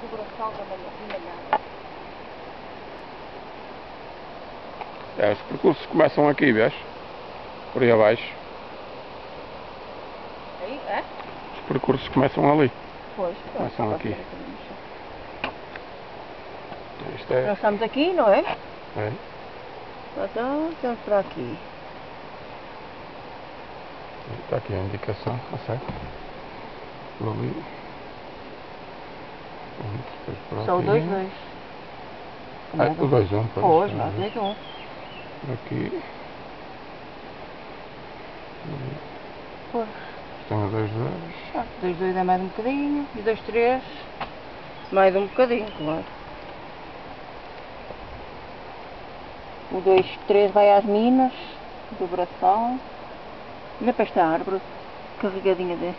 Cobração da malhada. É, os percursos começam aqui, vês? Por aí abaixo. Aí, é? Os percursos começam ali. Pois, Começam aqui. Isto é. Nós estamos aqui, não é? É. Então, estamos para aqui. Está aqui a indicação, está certo? Por ali. Depois por São aqui. 2-2. Ah, o 2-1, Pois, nós 2-1. Aqui. Pois. Tem o 2-2. 2-2 é mais um bocadinho. E 2-3 mais um bocadinho, claro. O 2-3 vai às minas. Dobração. Olha para esta árvore carregadinha de